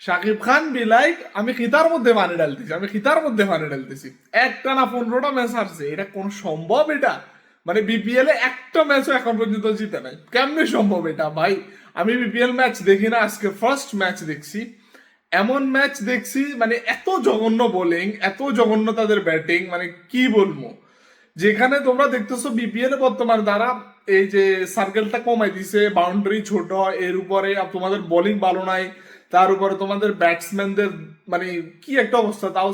Shakib Khan be like আমি খিতার মধ্যে পানি ঢালতেছি, আমি খিতার মধ্যে পানি ঢালতেছি। একটা না 15টা ম্যাচ হারছে, এটা কোন সম্ভব? এটা মানে বিপিএল এ একটা ম্যাচও এখন পর্যন্ত জিতে নাই, কেমনে সম্ভব এটা ভাই? আমি বিপিএল ম্যাচ দেখি না, আজকে ফার্স্ট ম্যাচ দেখছি। এমন ম্যাচ দেখছি মানে এত জঘন্য বোলিং, এত জঘন্য তাদের ব্যাটিং, মানে কি বলবো। যেখানে তোমরা দেখতেছো বিপিএল এ বর্তমানে তারা এই যে সার্কেলটা কমাই দিছে, বাউন্ডারি ছোট, এর উপরে তোমাদের বোলিং ভালো নাই, তার উপরে তোমাদের ব্যাটসম্যানদের মানে কি একটা অবস্থা, তাও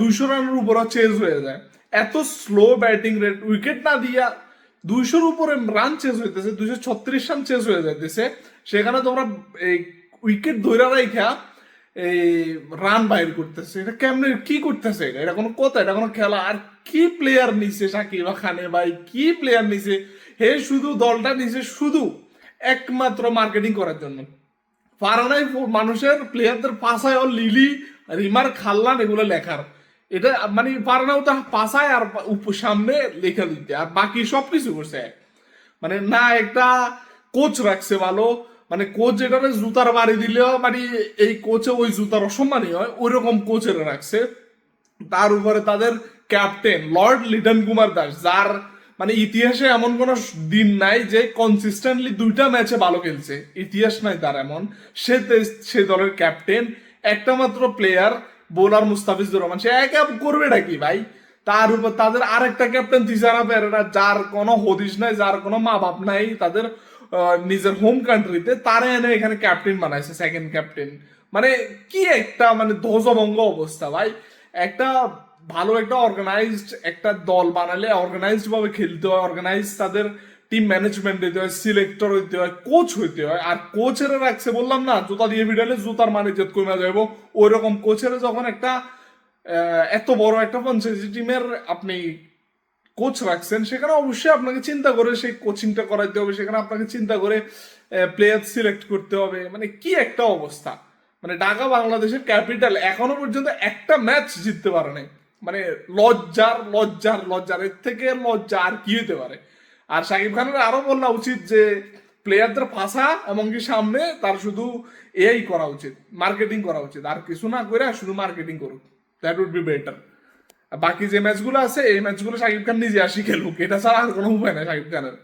200 রানের উপরও চেজ হয়ে যায়। এত স্লো ব্যাটিং রেট, উইকেট না দিয়া 200-র উপরে রান চেজ হইতেছে, 236 রান চেজ হয়ে যাইতেছে। সেখানে তোমরা এই উইকেট ধরে রাখা এই রান বাইর করতেছে, এটা কেমনে কি করতেছে? এটা এটা কোনো কথা? এটা কোনো খেলা? আর কি প্লেয়ার নিছে সাকিব খানে ভাই, কি প্লেয়ার নিছে! হে শুধু দলটা নিছে শুধু একমাত্র মার্কেটিং করার জন্য। পারে নাই মানুষের প্লেয়ারদের পাশায় ও লিলি, রিমার খাল্লান এগুলো লেখার। এটা মানে পারে না ওটা পাশায় আর সামনে লেখা দিতে, আর বাকি সবকিছু করছে। মানে না একটা কোচ রাখছে ভালো, মানে কোচ যেটারে জুতার বাড়ি দিলেও মানে এই কোচে ওই জুতার অসম্মানই হয়, ওই রকম কোচের রাখছে। তার উপরে তাদের ক্যাপ্টেন লর্ড লিটন কুমার দাস, যার মানে ইতিহাসে এমন কোন দিন নাই যে কনসিস্টেন্টলি 2টা ম্যাচে ভালো খেলছে, ইতিহাস নাই তার এমন। সে দলের ক্যাপ্টেন, একটা মাত্র প্লেয়ার বোলার মুস্তাফিজুর রহমান, সে একা করবে নাকি ভাই? তার উপর তাদের আরেকটা ক্যাপ্টেন তিসারা পেরেরা, যার কোনো হদিস নাই, যার কোনো মা বাপ নাই তাদের নিজের হোম কান্ট্রিতে, তারা এনে এখানে ক্যাপ্টেন বানাইছে, সেকেন্ড ক্যাপ্টেন। মানে কি একটা মানে ধ্বজভঙ্গ অবস্থা ভাই। একটা ভালো একটা অর্গানাইজড একটা দল বানালে অর্গানাইজড ভাবে খেলতে হয়, অর্গানাইজ তাদের টিম ম্যানেজমেন্ট দিতে হয়, সিলেক্টর হইতে হয়, কোচ হইতে হয়। আর কোচেরা রাখছে বললাম না, জুতা দিয়ে ভিড়ালে জুতার মানে জেদ কমে যাবো, ওই রকম কোচেরা যখন একটা এত বড় একটা ফ্র্যাঞ্চাইজি টিমের আপনি কোচ রাখছেন, সেখানে অবশ্যই আপনাকে চিন্তা করে সেই কোচিংটা করাইতে হবে, সেখানে আপনাকে চিন্তা করে প্লেয়ার সিলেক্ট করতে হবে। মানে কি একটা অবস্থা! মানে ঢাকা বাংলাদেশের ক্যাপিটাল এখনো পর্যন্ত একটা ম্যাচ জিততে পারে নাই। মানে লজ্জার লজ্জার লজ্জার, এর থেকে লজ্জা আর কি হতে পারে? আর শাকিব খানের আরো বলা উচিত যে প্লেয়ারদের ফাঁসা এমনকি সামনে তার শুধু এই করা উচিত, মার্কেটিং করা উচিত, আর কিছু না করে শুধু মার্কেটিং করুক, দ্যাট উড বি বেটার। বাকি যে ম্যাচগুলো আছে এই ম্যাচগুলো শাকিব খান নিজে আসি খেলুক, এটা ছাড়া আর কোনো উপায় নাই শাকিব খানের।